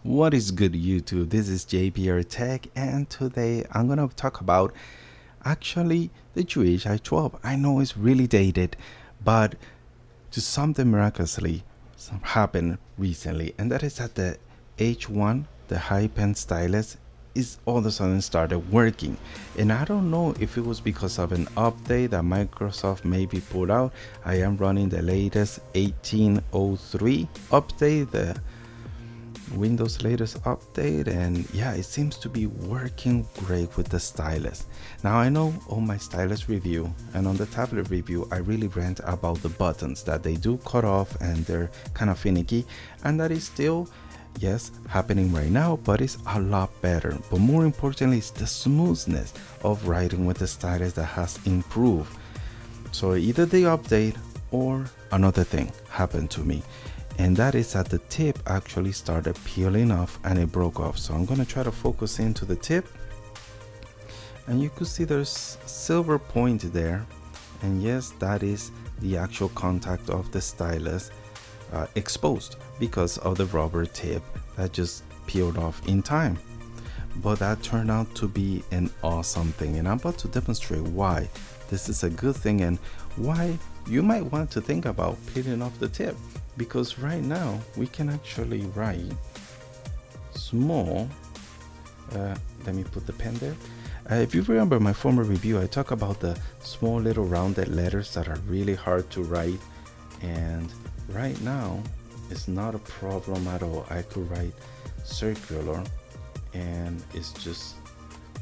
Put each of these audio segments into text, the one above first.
What is good, YouTube? This is JPR Tech, and today I'm gonna talk about actually the Chuwi Hi12. I know it's really dated, but just something miraculously happened recently, and that is that the H1, the HiPen stylus, is all of a sudden started working. And I don't know if it was because of an update that Microsoft maybe put out. I am running the latest 1803 update, the Windows latest update, and yeah, it seems to be working great with the stylus. Now I know on my stylus review and on the tablet review I really rant about the buttons, that they do cut off and they're kind of finicky, and that is still, yes, happening right now, but it's a lot better. But more importantly, it's the smoothness of writing with the stylus that has improved. So either the update or another thing happened to me, and that is that the tip actually started peeling off and it broke off. So I'm going to try to focus into the tip, and you could see there's silver point there, and yes, that is the actual contact of the stylus exposed because of the rubber tip that just peeled off in time. But that turned out to be an awesome thing, and I'm about to demonstrate why this is a good thing and why you might want to think about peeling off the tip. Because right now we can actually write small, let me put the pen there. If you remember my former review, I talk about the small little rounded letters that are really hard to write, and right now it's not a problem at all. I could write circular and it's just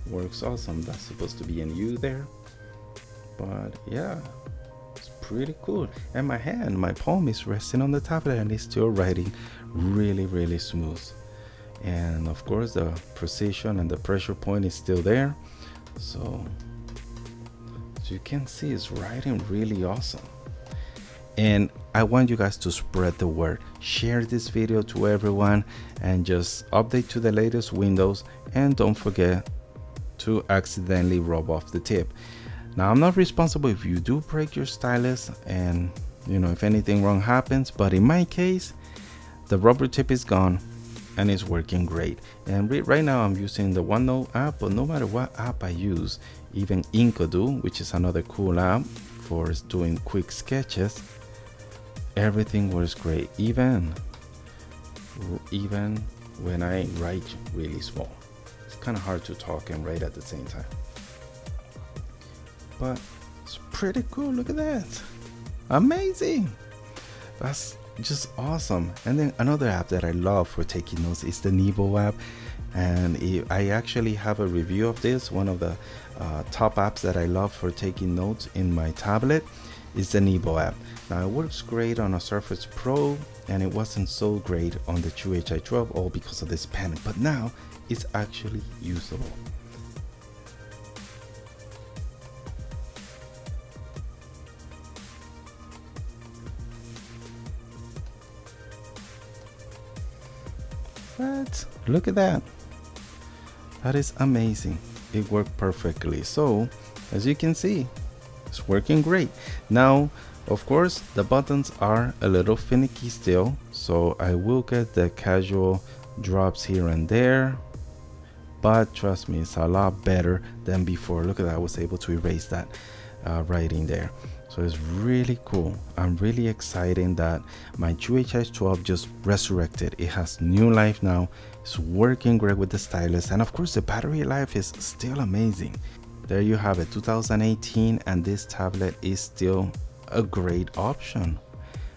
works awesome. That's supposed to be an U there, but yeah, pretty cool. And my palm is resting on the tablet and it's still writing really smooth. And of course the precision and the pressure point is still there, so as you can see, it's writing really awesome. And I want you guys to spread the word, share this video to everyone, and just update to the latest Windows, and don't forget to accidentally rub off the tip. Now, I'm not responsible if you do break your stylus and if anything wrong happens, but in my case the rubber tip is gone and it's working great. And right now I'm using the OneNote app, but no matter what app I use, even Inkodo, which is another cool app for doing quick sketches, everything works great, even when I write really small. It's kind of hard to talk and write at the same time, but it's pretty cool. Look at that, amazing. That's just awesome. And then another app that I love for taking notes is the NeoWeb, and I actually have a review of this. One of the top apps that I love for taking notes in my tablet is the NeoWeb. Now it works great on a Surface Pro, and it wasn't so great on the Chuwi Hi12, all because of this pen, but now it's actually usable. But look at that, that is amazing. It worked perfectly. So as you can see, it's working great. Now of course the buttons are a little finicky still, so I will get the casual drops here and there, but trust me, it's a lot better than before. Look at that, I was able to erase that writing there. So it's really cool. I'm really excited that my Chuwi Hi12 just resurrected. It has new life now. It's working great with the stylus, and of course the battery life is still amazing. There you have it, 2018, and this tablet is still a great option.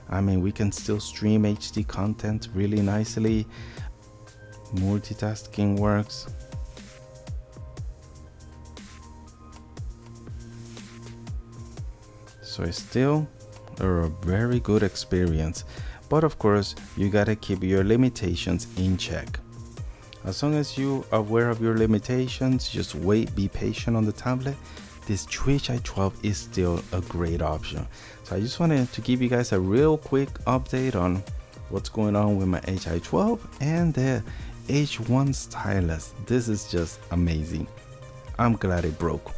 I mean, we can still stream HD content really nicely. Multitasking works. So it's still a very good experience, but of course you gotta keep your limitations in check. As long as you are aware of your limitations, just wait, be patient on the tablet. This Chuwi Hi12 is still a great option. So I just wanted to give you guys a real quick update on what's going on with my Hi12 and the H1 stylus. This is just amazing. I'm glad it broke.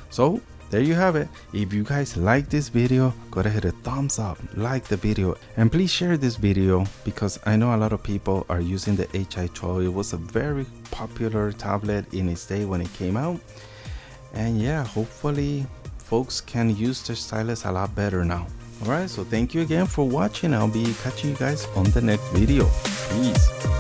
So there you have it. If you guys like this video, go ahead and hit a thumbs up, like the video, and please share this video because I know a lot of people are using the Hi12. It was a very popular tablet in its day when it came out, and yeah, hopefully folks can use the stylus a lot better now. Alright, so thank you again for watching. I'll be catching you guys on the next video. Peace.